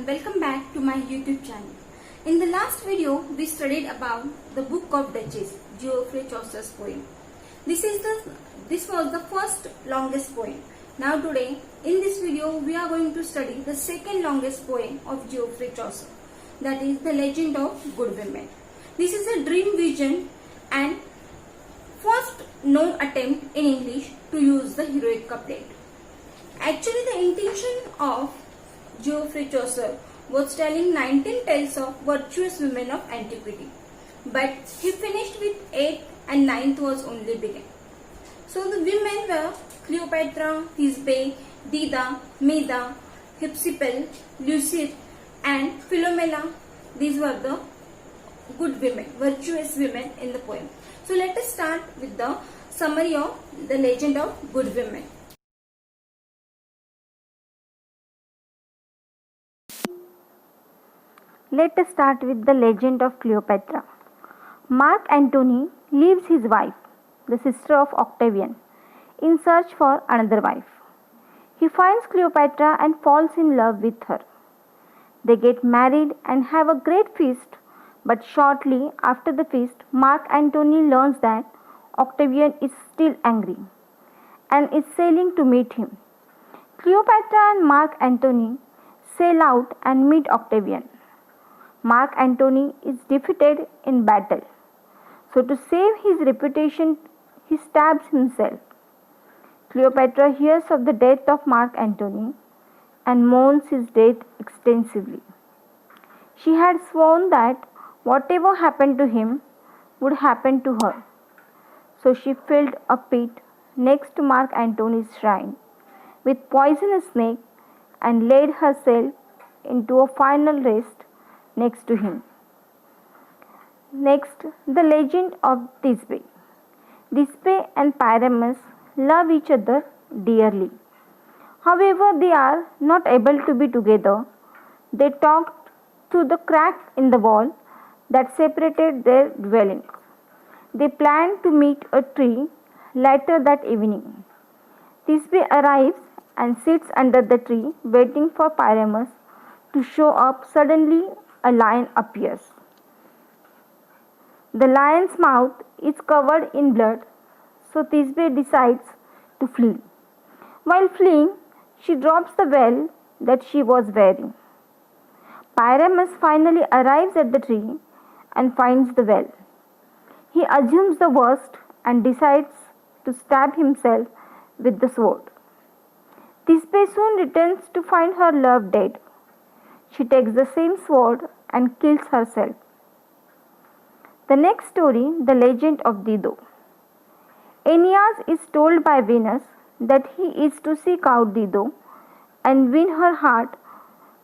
welcome back to my YouTube channel. In the last video, we studied about the Book of Duchess, Geoffrey Chaucer's poem. This was the first longest poem. Now today, in this video, we are going to study the second longest poem of Geoffrey Chaucer, that is the Legend of Good Women. This is a dream vision and first known attempt in English to use the heroic couplet. Actually, the intention of Geoffrey Chaucer was telling 19 tales of virtuous women of antiquity, but he finished with 8 and 9th was only begun. So the women were Cleopatra, Thisbe, Dida, Medea, Hypsipyle, Lucy and Philomela. These were the good women, virtuous women in the poem. So let us start with the summary of the Legend of Good Women. Let us start with the legend of Cleopatra. Mark Antony leaves his wife, the sister of Octavian, in search for another wife. He finds Cleopatra and falls in love with her. They get married and have a great feast, but shortly after the feast, Mark Antony learns that Octavian is still angry and is sailing to meet him. Cleopatra and Mark Antony sail out and meet Octavian. Mark Antony is defeated in battle. So to save his reputation, he stabs himself. Cleopatra hears of the death of Mark Antony and mourns his death extensively. She had sworn that whatever happened to him would happen to her. So she filled a pit next to Mark Antony's shrine with poisonous snake and laid herself into a final rest next to him. Next, the legend of Thisbe. Thisbe and Pyramus love each other dearly. However, they are not able to be together. They talked through the crack in the wall that separated their dwellings. They planned to meet a tree later that evening. Thisbe arrives and sits under the tree waiting for Pyramus to show up. Suddenly, a lion appears. The lion's mouth is covered in blood, so Thisbe decides to flee. While fleeing, she drops the veil that she was wearing. Pyramus finally arrives at the tree and finds the veil. He assumes the worst and decides to stab himself with the sword. Thisbe soon returns to find her love dead. She takes the same sword and kills herself. The next story, the legend of Dido. Aeneas is told by Venus that he is to seek out Dido and win her heart.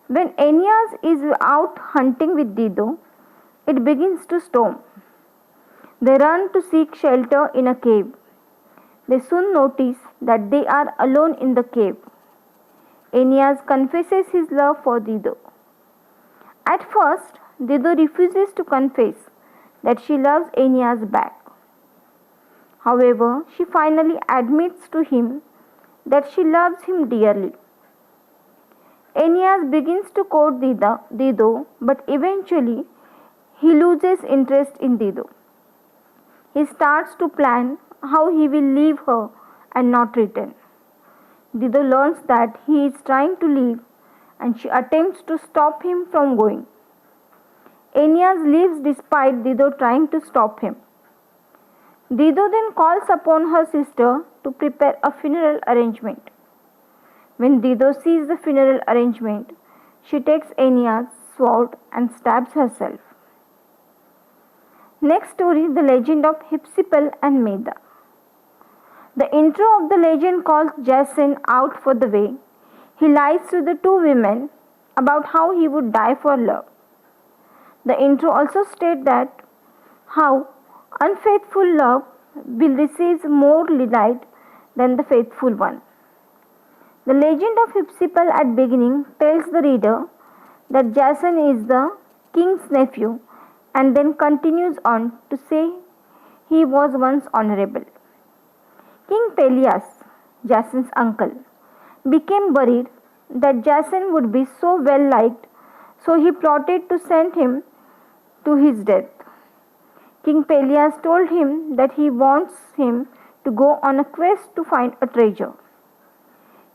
When Aeneas is out hunting with Dido, it begins to storm. They run to seek shelter in a cave. They soon notice that they are alone in the cave. Aeneas confesses his love for Dido. At first, Dido refuses to confess that she loves Aeneas back. However, she finally admits to him that she loves him dearly. Aeneas begins to court Dido, but eventually he loses interest in Dido. He starts to plan how he will leave her and not return. Dido learns that he is trying to leave and she attempts to stop him from going. Aeneas leaves despite Dido trying to stop him. Dido then calls upon her sister to prepare a funeral arrangement. When Dido sees the funeral arrangement, she takes Aeneas' sword and stabs herself. Next story, the legend of Hypsipyle and Medea. The intro of the legend calls Jason out for the way. He lies to the two women about how he would die for love. The intro also states that how unfaithful love will receive more delight than the faithful one. The legend of Hypsipyle at beginning tells the reader that Jason is the king's nephew and then continues on to say he was once honorable. King Pelias, Jason's uncle, became worried that Jason would be so well liked so he plotted to send him to his death. King Pelias told him that he wants him to go on a quest to find a treasure.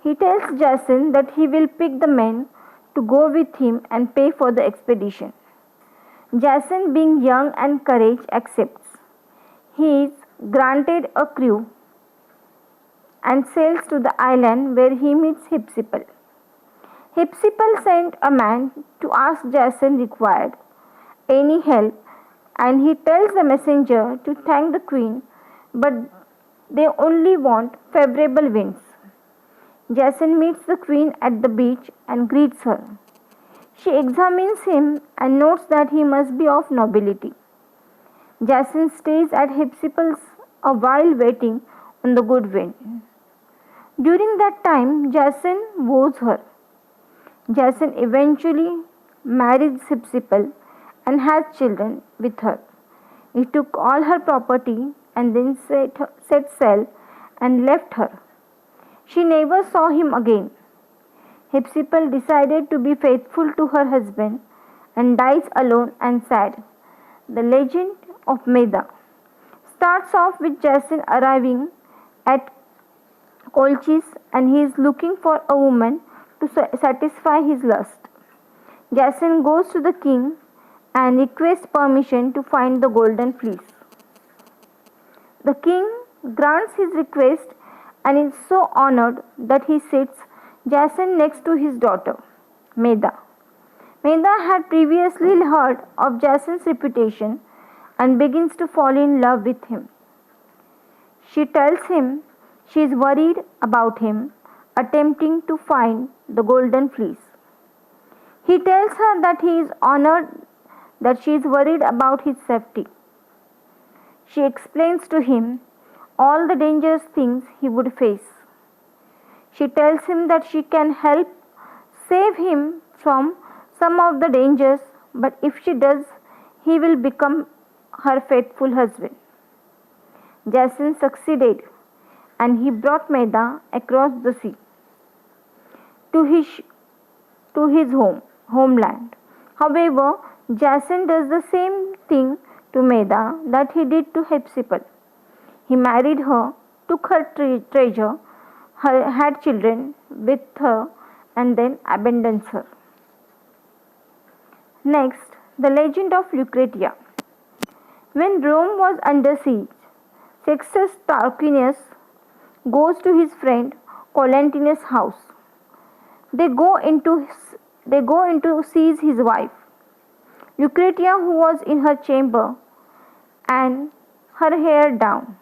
He tells Jason that he will pick the men to go with him and pay for the expedition. Jason, being young and courageous, accepts. He is granted a crew and sails to the island where he meets Hypsipyle. Hypsipyle sent a man to ask Jason required any help, and he tells the messenger to thank the queen, but they only want favorable winds. Jason meets the queen at the beach and greets her. She examines him and notes that he must be of nobility. Jason stays at Hypsipyle's a while waiting on the good wind. During that time, Jason woos her. Jason eventually marries Hypsipyle and has children with her. He took all her property and then set sail and left her. She never saw him again. Hypsipyle decided to be faithful to her husband and dies alone and sad. The legend of Medea starts off with Jason arriving at Colchis, and he is looking for a woman to satisfy his lust. Jason goes to the king and requests permission to find the golden fleece. The king grants his request and is so honored that he sits Jason next to his daughter, Medea. Medea had previously heard of Jason's reputation and begins to fall in love with him. She tells him she is worried about him attempting to find the golden fleece. He tells her that he is honored, that she is worried about his safety. She explains to him all the dangerous things he would face. She tells him that she can help save him from some of the dangers, but if she does, he will become her faithful husband. Jason succeeded, and he brought Medea across the sea to his homeland. However, Jason does the same thing to Medea that he did to Hypsipyle. He married her, took her treasure, had children with her, and then abandons her. Next, the legend of Lucretia. When Rome was under siege, Sextus Tarquinius goes to his friend Collatinus' house. They go in to seize his wife, Lucretia, who was in her chamber and her hair down.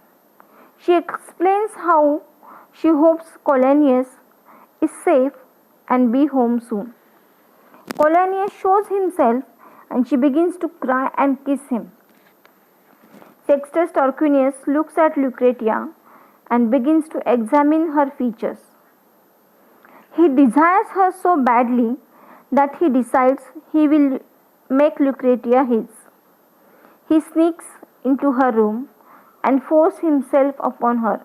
She explains how she hopes Collatinus is safe and be home soon. Collatinus shows himself and she begins to cry and kiss him. Sextus Tarquinius looks at Lucretia and begins to examine her features. He desires her so badly that he decides he will make Lucretia his. He sneaks into her room and forces himself upon her.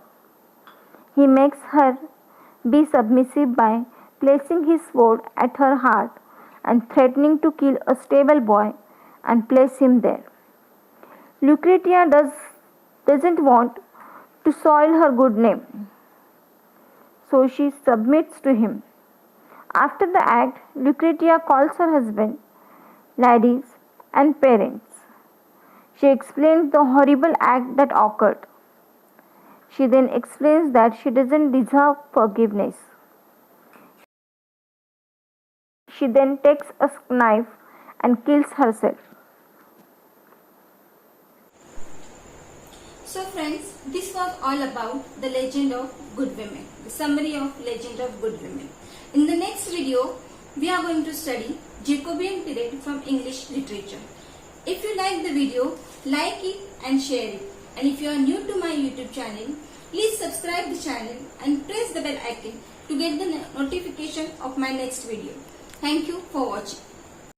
He makes her be submissive by placing his sword at her heart and threatening to kill a stable boy and place him there. Lucretia doesn't want to soil her good name, so she submits to him. After the act, Lucretia calls her husband, ladies, and parents. She explains the horrible act that occurred. She then explains that she doesn't deserve forgiveness. She then takes a knife and kills herself. So friends, this was all about the legend of good women, the summary of legend of good women. In the next video, we are going to study Jacobean period from English literature. If you like the video, like it and share it. And if you are new to my YouTube channel, please subscribe the channel and press the bell icon to get the notification of my next video. Thank you for watching.